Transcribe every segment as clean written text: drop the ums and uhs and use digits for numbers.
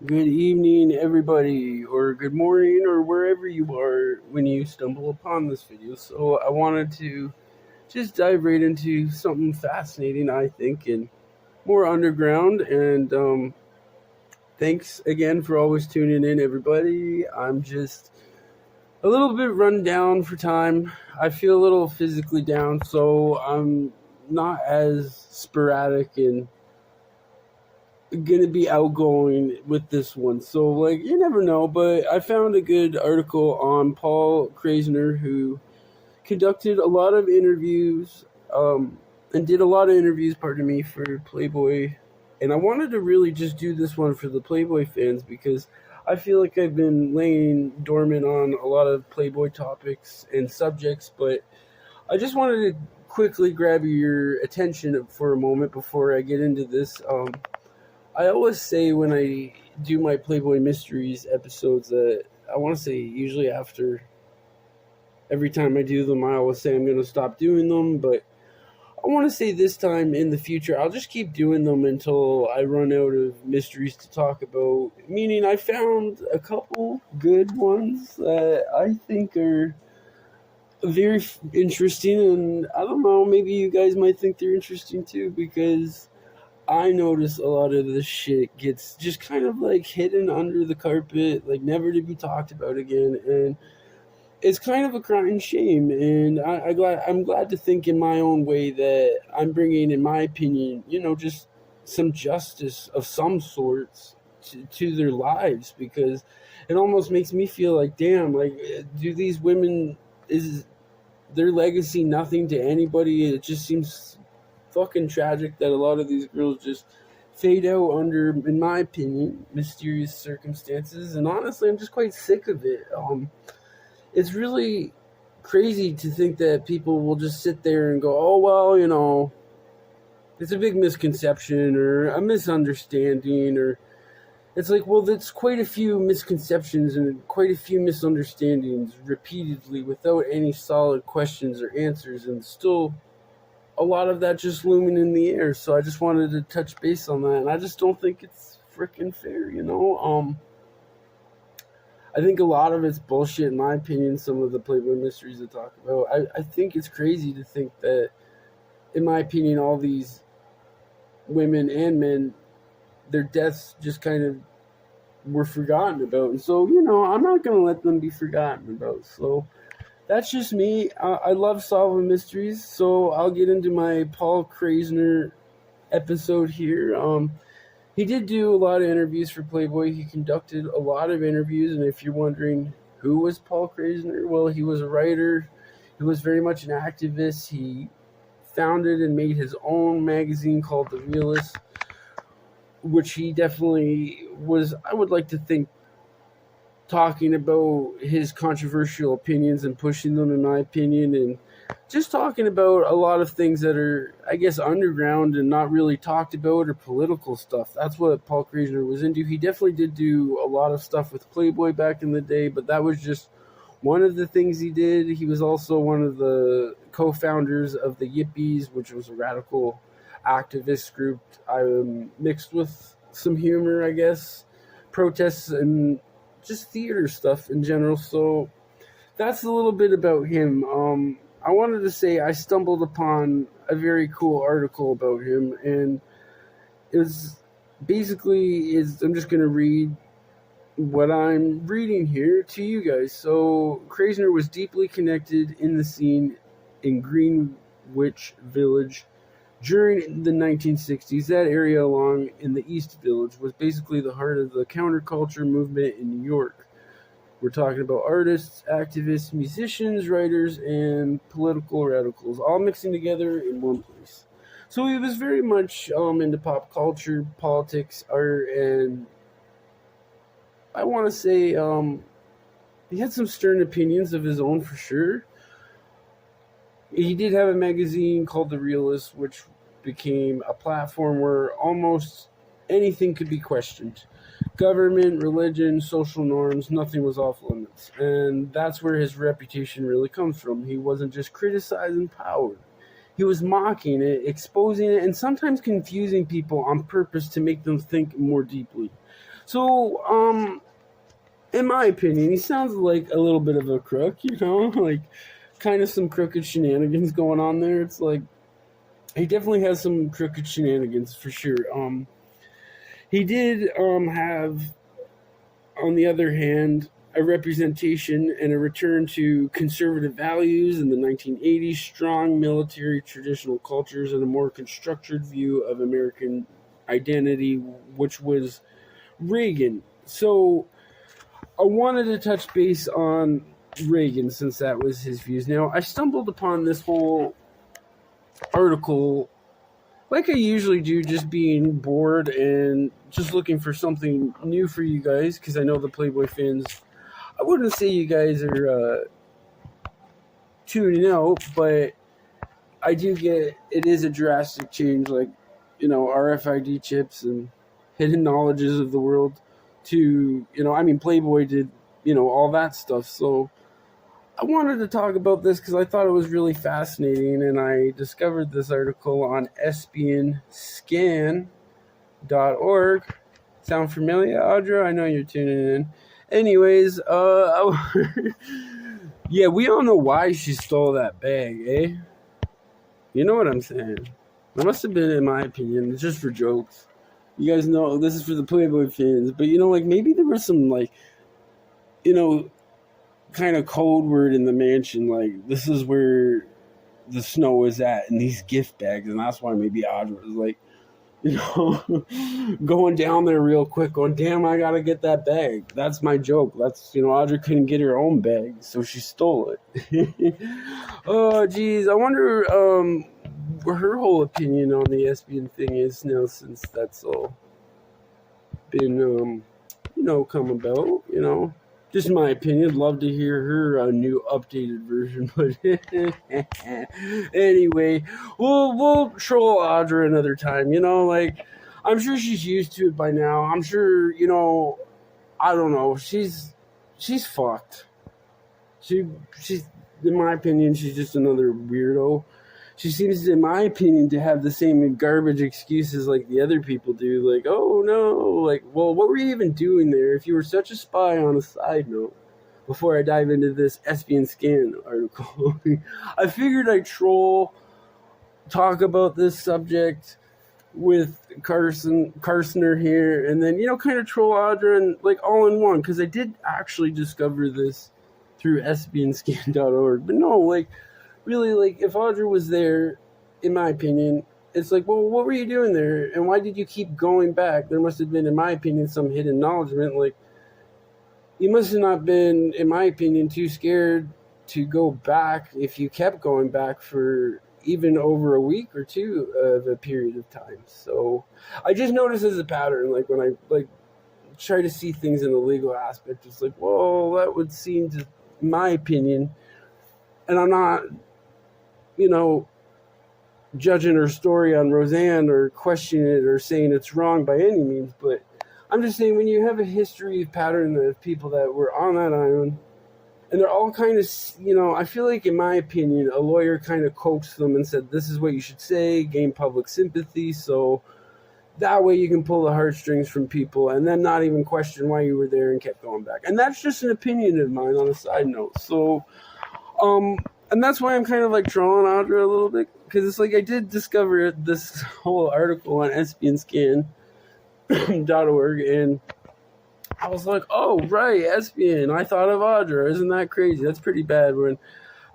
Good evening, everybody, or good morning, or wherever you are when you stumble upon this video. So, I wanted to just dive right into something fascinating, I think, and more underground. And thanks again for always tuning in, everybody. I'm just a little bit run down for time. I feel a little physically down, so I'm not as sporadic and gonna be outgoing with this one. So like you never know, but I found a good article on Paul Krassner, who conducted a lot of interviews and did a lot of interviews, pardon me, for Playboy. And I wanted to really just do this one for the Playboy fans because I feel like I've been laying dormant on a lot of Playboy topics and subjects, but I just wanted to quickly grab your attention for a moment before I get into this. I always say when I do my Playboy Mysteries episodes that I want to say usually after every time I do them, I always say I'm going to stop doing them. But I want to say this time in the future, I'll just keep doing them until I run out of mysteries to talk about. Meaning, I found a couple good ones that I think are very interesting. And I don't know, maybe you guys might think they're interesting too because I notice a lot of this shit gets just kind of like hidden under the carpet, like never to be talked about again, and it's kind of a crying shame. And I'm glad to think in my own way that I'm bringing, in my opinion, just some justice of some sorts to their lives because it almost makes me feel like, damn, like do these women is their legacy nothing to anybody? It just seems fucking tragic that a lot of these girls just fade out under, in my opinion, mysterious circumstances. And honestly, I'm just quite sick of it. It's really crazy to think that people will just sit there and go, oh, well, it's a big misconception or a misunderstanding, or it's like, well, that's quite a few misconceptions and quite a few misunderstandings repeatedly without any solid questions or answers, and still a lot of that just looming in the air. So I just wanted to touch base on that, and I just don't think it's freaking fair. I think a lot of it's bullshit, in my opinion. Some of the Playboy mysteries I talk about, I think it's crazy to think that, in my opinion, all these women and men, their deaths just kind of were forgotten about. And so, I'm not going to let them be forgotten about. So that's just me. I love solving mysteries, so I'll get into my Paul Krassner episode here. He did do a lot of interviews for Playboy. He conducted a lot of interviews, and if you're wondering who was Paul Krassner, well, he was a writer. He was very much an activist. He founded and made his own magazine called The Realist, which he definitely was, I would like to think, talking about his controversial opinions and pushing them, in my opinion, and just talking about a lot of things that are, I guess, underground and not really talked about, or political stuff. That's what Paul Krassner was into. He definitely did do a lot of stuff with Playboy back in the day, but that was just one of the things he did. He was also one of the co-founders of the Yippies, which was a radical activist group, mixed with some humor, I guess, protests and just theater stuff in general. So that's a little bit about him. I wanted to say I stumbled upon a very cool article about him, and it was basically I'm just going to read what I'm reading here to you guys. So Krassner was deeply connected in the scene in Greenwich Village during the 1960s. That area along in the East Village was basically the heart of the counterculture movement in New York. We're talking about artists, activists, musicians, writers, and political radicals, all mixing together in one place. So he was very much into pop culture, politics, art, and I want to say he had some stern opinions of his own for sure. He did have a magazine called The Realist, which became a platform where almost anything could be questioned. Government, religion, social norms, nothing was off limits. And that's where his reputation really comes from. He wasn't just criticizing power. He was mocking it, exposing it, and sometimes confusing people on purpose to make them think more deeply. So, in my opinion, he sounds like a little bit of a crook, like kind of some crooked shenanigans going on there. It's like he definitely has some crooked shenanigans for sure. He did have, on the other hand, a representation and a return to conservative values in the 1980s, strong military traditional cultures, and a more constructed view of American identity, which was Reagan. So I wanted to touch base on Reagan since that was his views. Now, I stumbled upon this whole article like I usually do, just being bored and just looking for something new for you guys, because I know the Playboy fans, I wouldn't say you guys are tuning out, but I do get, it is a drastic change, like, RFID chips and hidden knowledges of the world to, Playboy did, all that stuff. So I wanted to talk about this because I thought it was really fascinating, and I discovered this article on espionscan.org. Sound familiar, Audra? I know you're tuning in. Anyways, yeah, we all know why she stole that bag, eh? You know what I'm saying? It must have been, in my opinion, just for jokes. You guys know this is for the Playboy fans, but maybe there was some kind of code word in the mansion, like this is where the snow is at in these gift bags, and that's why maybe Audra was like, going down there real quick, going, damn, I gotta get that bag. That's my joke. That's, Audra couldn't get her own bag, so she stole it. Oh, geez. I wonder what her whole opinion on the lesbian thing is now, since that's all been, come about, Just my opinion. I'd love to hear her new updated version. But anyway, we'll troll Audra another time. I'm sure she's used to it by now. I'm sure, I don't know. She's fucked. She's, in my opinion, she's just another weirdo. She seems, in my opinion, to have the same garbage excuses like the other people do. Like, oh no, like, well, what were you even doing there if you were such a spy? On a side note, before I dive into this Espion Scan article, I figured I'd talk about this subject with Krassner here, and then, kind of troll Audra, and like all in one, because I did actually discover this through espionscan.org. But no, like, really, like, if Audra was there, in my opinion, it's like, well, what were you doing there? And why did you keep going back? There must have been, in my opinion, some hidden acknowledgement. Like, you must have not been, in my opinion, too scared to go back if you kept going back for even over a week or two of a period of time. So I just noticed as a pattern, like, when I, like, try to see things in the legal aspect, it's like, well, that would seem to, in my opinion, and I'm not, judging her story on Roseanne or questioning it or saying it's wrong by any means, but I'm just saying, when you have a history of pattern of people that were on that island, and they're all kind of, I feel like, in my opinion, a lawyer kind of coaxed them and said, this is what you should say, gain public sympathy, so that way you can pull the heartstrings from people and then not even question why you were there and kept going back. And that's just an opinion of mine on a side note. So, and that's why I'm kind of like trolling Audra a little bit, because it's like I did discover this whole article on espionscan.org, and I was like, oh, right, Espion. I thought of Audra. Isn't that crazy? That's pretty bad when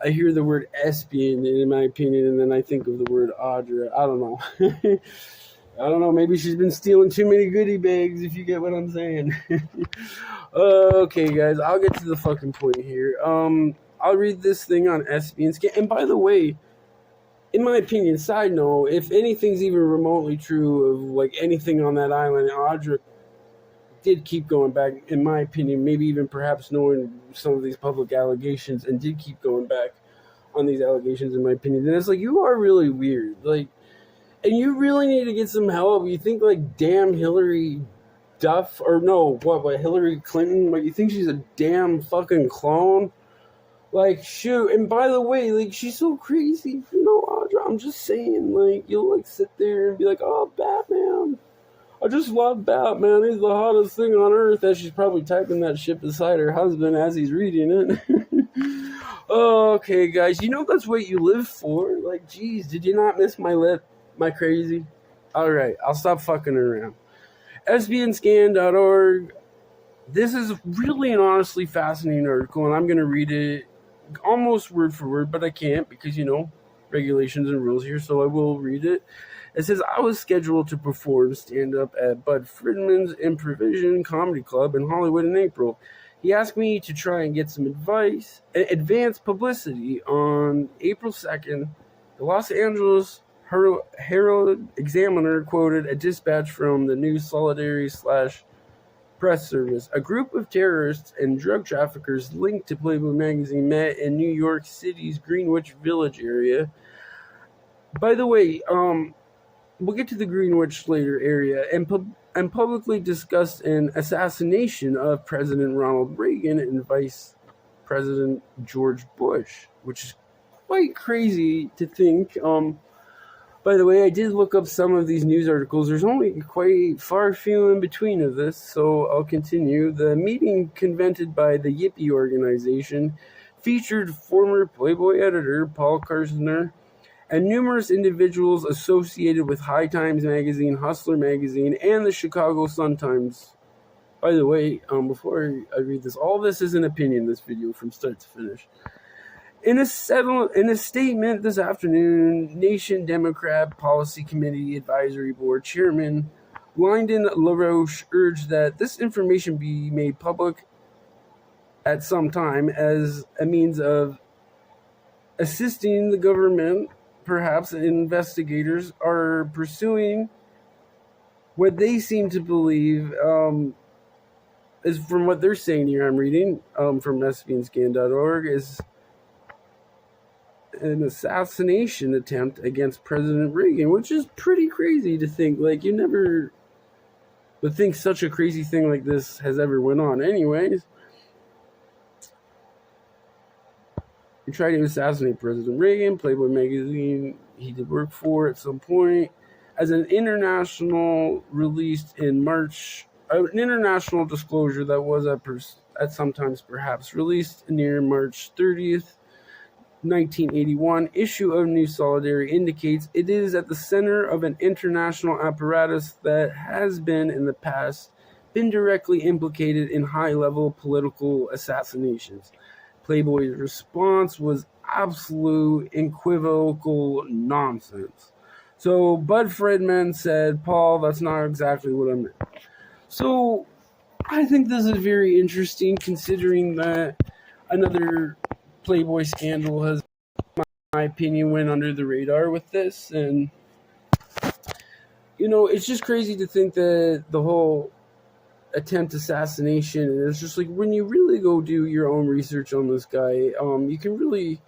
I hear the word Espion, in my opinion, and then I think of the word Audra. I don't know. I don't know. Maybe she's been stealing too many goodie bags, if you get what I'm saying. Okay, guys, I'll get to the fucking point here. I'll read this thing on Espion Scan. And by the way, in my opinion, side note, if anything's even remotely true of, like, anything on that island, Audra did keep going back, in my opinion, maybe even perhaps knowing some of these public allegations, and did keep going back on these allegations, in my opinion. And it's like, you are really weird. Like, and you really need to get some help. You think, like, damn Hillary Duff, or no, what, Hillary Clinton? What, you think she's a damn fucking clone? Like, shoot. And by the way, like, she's so crazy, Audra, I'm just saying, like, you'll, like, sit there and be like, oh, Batman, I just love Batman. He's the hottest thing on earth. As she's probably typing that shit beside her husband as he's reading it. Okay, guys. You know that's what you live for. Like, geez, did you not miss my lip? Am I crazy? All right, I'll stop fucking around. SBNscan.org. This is really an honestly fascinating article, and I'm going to read it almost word for word, but I can't because, regulations and rules here, so I will read it. It says, I was scheduled to perform stand-up at Bud Friedman's Improvision Comedy Club in Hollywood in April. He asked me to try and get some advance publicity. On April 2nd, the Los Angeles Herald Examiner quoted a dispatch from the News Solidarity / Press Service. A group of terrorists and drug traffickers linked to Playboy magazine met in New York City's Greenwich Village area. By the way, we'll get to the Greenwich later area, and publicly discussed an assassination of President Ronald Reagan and Vice President George Bush, which is quite crazy to think. By the way, I did look up some of these news articles. There's only quite few in between of this, so I'll continue. The meeting convened by the Yippie organization featured former Playboy editor Paul Krassner and numerous individuals associated with High Times magazine, Hustler magazine, and the Chicago Sun-Times. By the way, before I read this, all this is an opinion, this video, from start to finish. In a statement this afternoon, Nation Democrat Policy Committee Advisory Board Chairman Lyndon LaRoche urged that this information be made public at some time as a means of assisting the government. Perhaps investigators are pursuing what they seem to believe is, from what they're saying here, I'm reading from SBNscan.org, is an assassination attempt against President Reagan, which is pretty crazy to think. Like, you never would think such a crazy thing like this has ever went on. Anyways, he tried to assassinate President Reagan. Playboy magazine he did work for at some point. As an international released in March, an international disclosure that was at sometimes perhaps released near March 30th, 1981 issue of New Solidarity indicates it is at the center of an international apparatus that has been in the past been directly implicated in high-level political assassinations. Playboy's response was absolute equivocal nonsense. So Bud Friedman said, Paul, that's not exactly what I meant. So I think this is very interesting, considering that another Playboy scandal has, in my opinion, went under the radar with this. And, it's just crazy to think that the whole attempt assassination, and it's just like, when you really go do your own research on this guy, you can really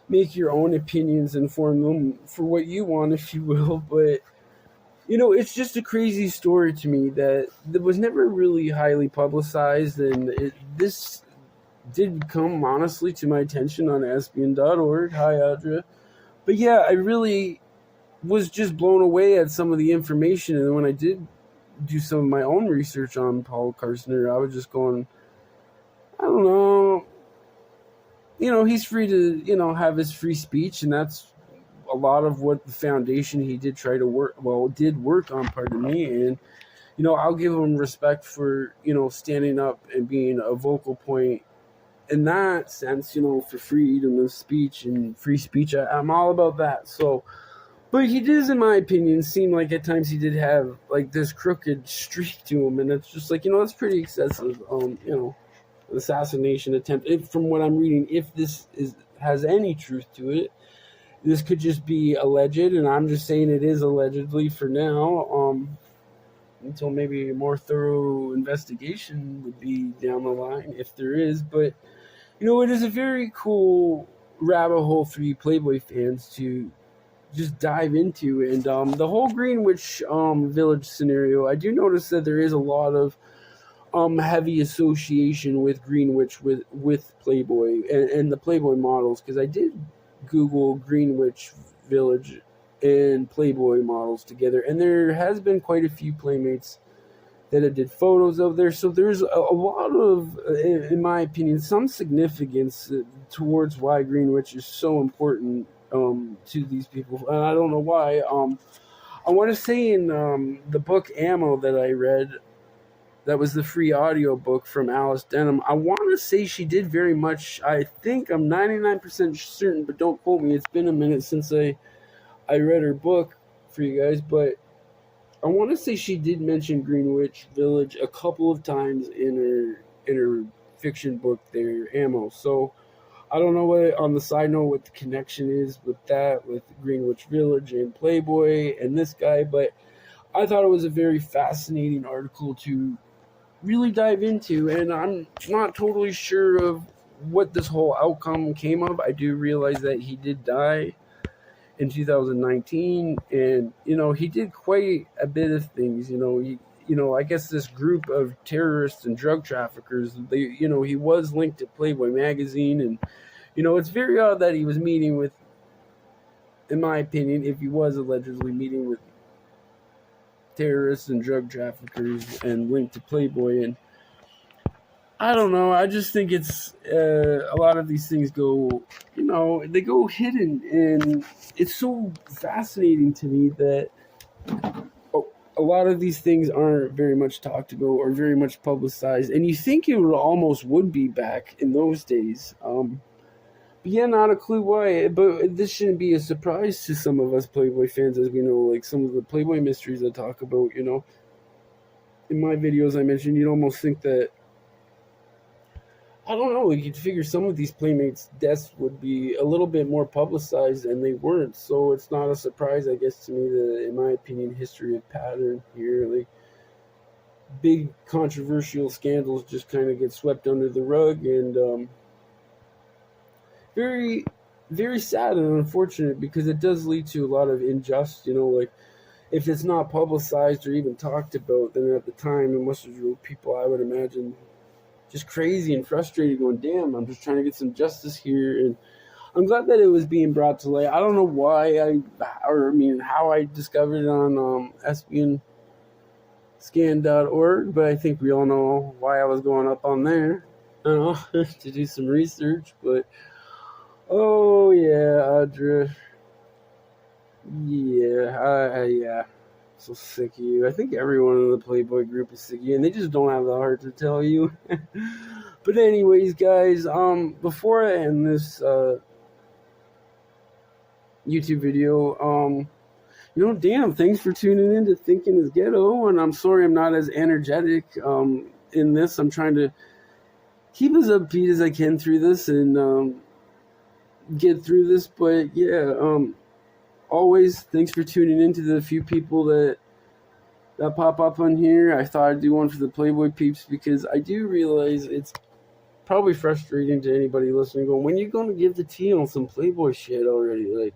make your own opinions and form them for what you want, if you will. But it's just a crazy story to me that was never really highly publicized, and this did come honestly to my attention on SBN.org. Hi, Audra. But yeah, I really was just blown away at some of the information, and when I did do some of my own research on Paul Krassner, I was just going, I don't know, he's free to, have his free speech, and that's a lot of what the foundation he did work on, pardon me, and, I'll give him respect for, standing up and being a vocal point in that sense, for freedom of speech and free speech. I'm all about that, so. But he does, in my opinion, seem like at times he did have like this crooked streak to him, and it's just like, that's pretty excessive. Assassination attempt. From what I'm reading, if this has any truth to it, this could just be alleged, and I'm just saying it is allegedly for now. Until maybe a more thorough investigation would be down the line, if there is. But it is a very cool rabbit hole for you Playboy fans to just dive into. And the whole Greenwich Village scenario, I do notice that there is a lot of heavy association with Greenwich with Playboy and the Playboy models, because I did Google Greenwich Village and Playboy models together, and there has been quite a few Playmates that it did photos of there. So there's a lot of, in my opinion, some significance towards why Greenwich is so important to these people. And I don't know why. I want to say in the book Ammo that I read, that was the free audio book from Alice Denham, I want to say she did very much, I think, I'm 99% certain, but don't quote me, it's been a minute since I read her book for you guys, but I want to say she did mention Greenwich Village a couple of times in her fiction book there, Ammo. So I don't know what, on the side note, what the connection is with that, with Greenwich Village and Playboy and this guy, but I thought it was a very fascinating article to really dive into, and I'm not totally sure of what this whole outcome came of. I do realize that he did die in 2019, and he did quite a bit of things. I guess this group of terrorists and drug traffickers, he was linked to Playboy magazine, and it's very odd that he was meeting with, in my opinion, if he was allegedly meeting with terrorists and drug traffickers and linked to Playboy. And I don't know, I just think it's a lot of these things go, they go hidden, and it's so fascinating to me that a lot of these things aren't very much talked about or very much publicized, and you think it would be back in those days. But yeah, not a clue why. But this shouldn't be a surprise to some of us Playboy fans, as we know, like some of the Playboy mysteries I talk about, in my videos I mentioned, you'd almost think that, I don't know, you'd figure some of these Playmates' deaths would be a little bit more publicized, and they weren't. So it's not a surprise, I guess, to me that, in my opinion, history of pattern here, like big controversial scandals just kind of get swept under the rug, and very, very sad and unfortunate, because it does lead to a lot of injustice. Like if it's not publicized or even talked about, then at the time it must have drove people, I would imagine, just crazy and frustrated, going, damn, I'm just trying to get some justice here. And I'm glad that it was being brought to light. I don't know why how I discovered it on espionScan.org, but I think we all know why I was going up on there, to do some research. But oh yeah, Audra. Yeah. So sick of you. I think everyone in the Playboy group is sick of you, and they just don't have the heart to tell you. But anyways, guys, before I end this YouTube video, damn, thanks for tuning in to Thinking is Ghetto, and I'm sorry I'm not as energetic in this. I'm trying to keep as upbeat as I can through this and get through this, but yeah, always thanks for tuning in to the few people that pop up on here. I thought I'd do one for the Playboy peeps, because I do realize it's probably frustrating to anybody listening, going, when you going to give the tea on some Playboy shit already? Like,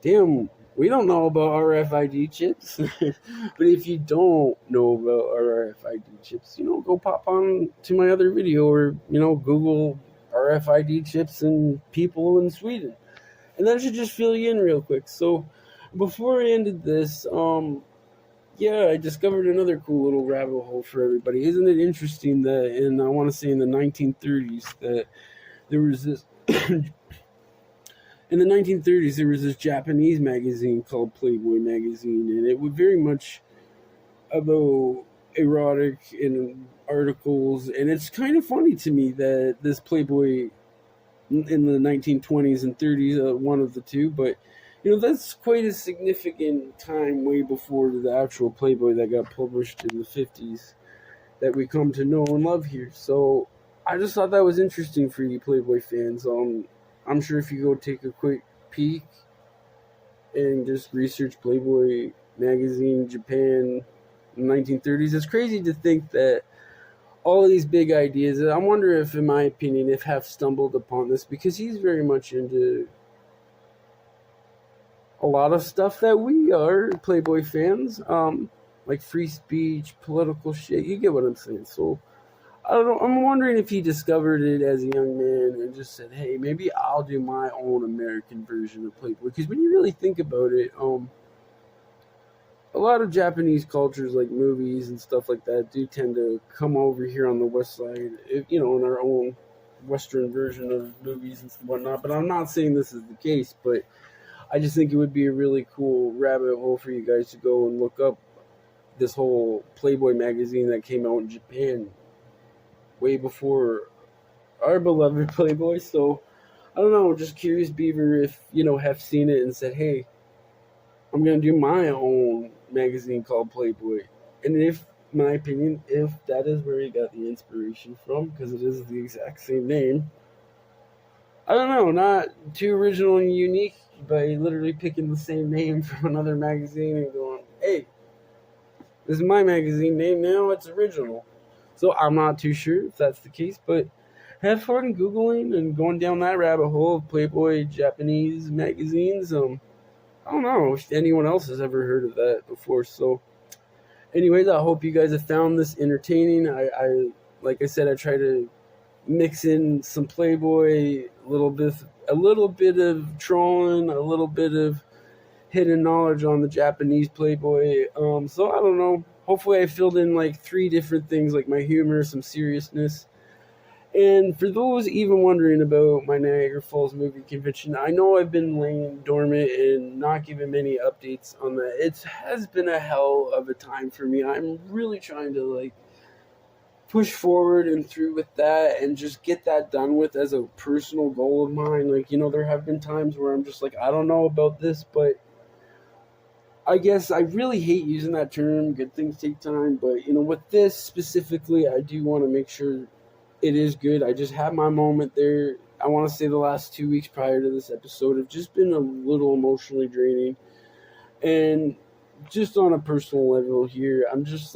damn, we don't know about RFID chips. But if you don't know about RFID chips, go pop on to my other video, or Google RFID chips and people in Sweden, and that should just fill you in real quick. So before I ended this, I discovered another cool little rabbit hole for everybody. Isn't it interesting that I want to say in the 1930s, that there was this in the 1930s there was this Japanese magazine called Playboy magazine, and it was very much about erotic and articles. And it's kind of funny to me that this Playboy in the 1920s and 30s, one of the two, but that's quite a significant time, way before the actual Playboy that got published in the 50s that we come to know and love here. So I just thought that was interesting for you Playboy fans. I'm sure if you go take a quick peek and just research Playboy magazine Japan in the 1930s, it's crazy to think that all of these big ideas, I wonder if, in my opinion, if Hef stumbled upon this, because he's very much into a lot of stuff that we are, Playboy fans, like free speech, political shit. You get what I'm saying? So I don't know. I'm wondering if he discovered it as a young man and just said, hey, maybe I'll do my own American version of Playboy. Because when you really think about it, a lot of Japanese cultures, like movies and stuff like that, do tend to come over here on the West Side, in our own Western version of movies and whatnot. But I'm not saying this is the case, but I just think it would be a really cool rabbit hole for you guys to go and look up this whole Playboy magazine that came out in Japan way before our beloved Playboy. So I don't know, just curious Beaver if have seen it and said, hey, I'm gonna do my own magazine called Playboy. And if my opinion, if that is where he got the inspiration from, because it is the exact same name. I don't know, not too original and unique, by literally picking the same name from another magazine and going, hey, this is my magazine name now, it's original. So I'm not too sure if that's the case, but have fun Googling and going down that rabbit hole of Playboy Japanese magazines. I don't know if anyone else has ever heard of that before. So anyways, I hope you guys have found this entertaining. I like I said, I try to mix in some Playboy, a little bit of trolling, a little bit of hidden knowledge on the Japanese Playboy. So I don't know. Hopefully I filled in like 3 different things, like my humor, some seriousness. And for those even wondering about my Niagara Falls movie convention, I know I've been laying dormant and not giving many updates on that. It has been a hell of a time for me. I'm really trying to push forward and through with that and just get that done with as a personal goal of mine. There have been times where I'm just like, I don't know about this, but I guess I really hate using that term. Good things take time, but with this specifically, I do want to make sure it is good. I just had my moment there. I want to say the last 2 weeks prior to this episode have just been a little emotionally draining. And just on a personal level here, I'm just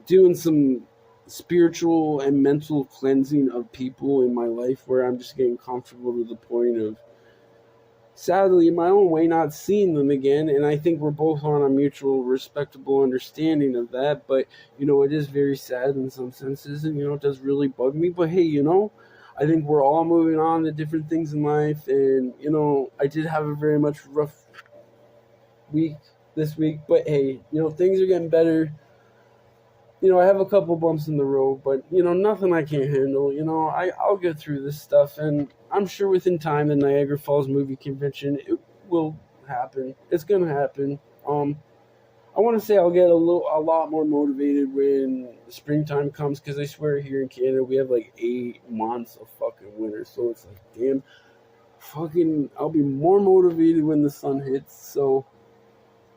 doing some spiritual and mental cleansing of people in my life where I'm just getting comfortable to the point of, sadly, in my own way, not seeing them again. And I think we're both on a mutual, respectable understanding of that. But, it is very sad in some senses. And, it does really bug me. But, hey, I think we're all moving on to different things in life. And, I did have a very much rough week this week. But, hey, things are getting better. I have a couple bumps in the road, but, nothing I can't handle. I'll get through this stuff, and I'm sure within time the Niagara Falls Movie Convention, it will happen. It's going to happen. I want to say I'll get a lot more motivated when springtime comes, because I swear here in Canada we have 8 months of fucking winter, so it's damn, I'll be more motivated when the sun hits. So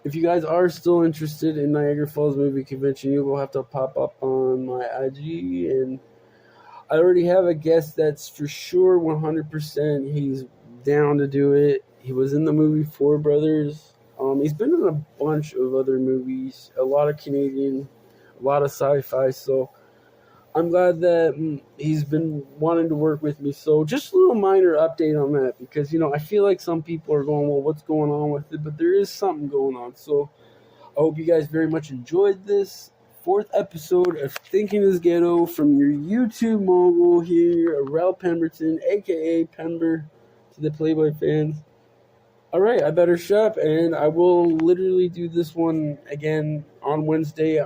if you guys are still interested in Niagara Falls Movie Convention, you will have to pop up on my IG. And I already have a guest that's for sure 100%. He's down to do it. He was in the movie Four Brothers. He's been in a bunch of other movies, a lot of Canadian, a lot of sci-fi. So I'm glad that he's been wanting to work with me. So just a little minor update on that, because, I feel like some people are going, well, what's going on with it? But there is something going on. So I hope you guys very much enjoyed this 4th episode of Thinking is Ghetto from your YouTube mogul here, Rel Pemberton, a.k.a. Pember, to the Playboy fans. All right, I better shut up, and I will literally do this one again on Wednesday.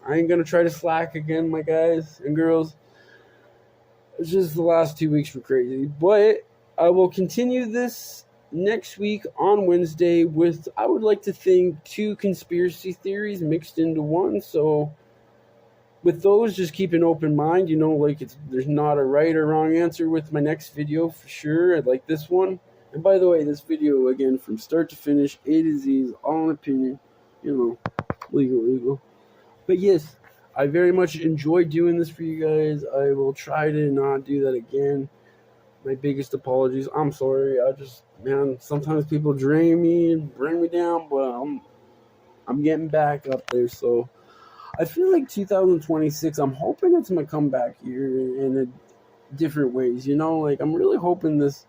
I ain't going to try to slack again, my guys and girls. It's just the last 2 weeks were crazy. But I will continue this next week on Wednesday with, I would like to think, 2 conspiracy theories mixed into one. So with those, just keep an open mind. There's not a right or wrong answer with my next video for sure. I'd like this one. And by the way, this video, again, from start to finish, A to Z, is all an opinion. Legal. But yes, I very much enjoy doing this for you guys. I will try to not do that again. My biggest apologies. I'm sorry. Sometimes people drain me and bring me down, but I'm getting back up there. So I feel like 2026, I'm hoping it's my comeback year in a different ways. I'm really hoping this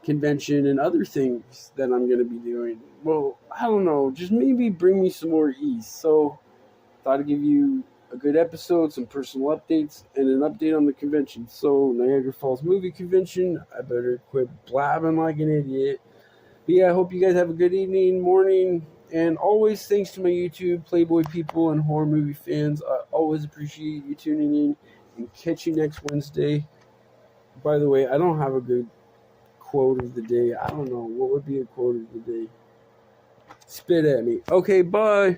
convention and other things that I'm going to be doing, well, I don't know, just maybe bring me some more ease. So thought I'd give you a good episode, some personal updates, and an update on the convention. So Niagara Falls Movie Convention, I better quit blabbing like an idiot. But yeah, I hope you guys have a good evening, morning, and always thanks to my YouTube Playboy people and horror movie fans. I always appreciate you tuning in, and catch you next Wednesday. By the way, I don't have a good quote of the day. I don't know. What would be a quote of the day? Spit at me. Okay, bye.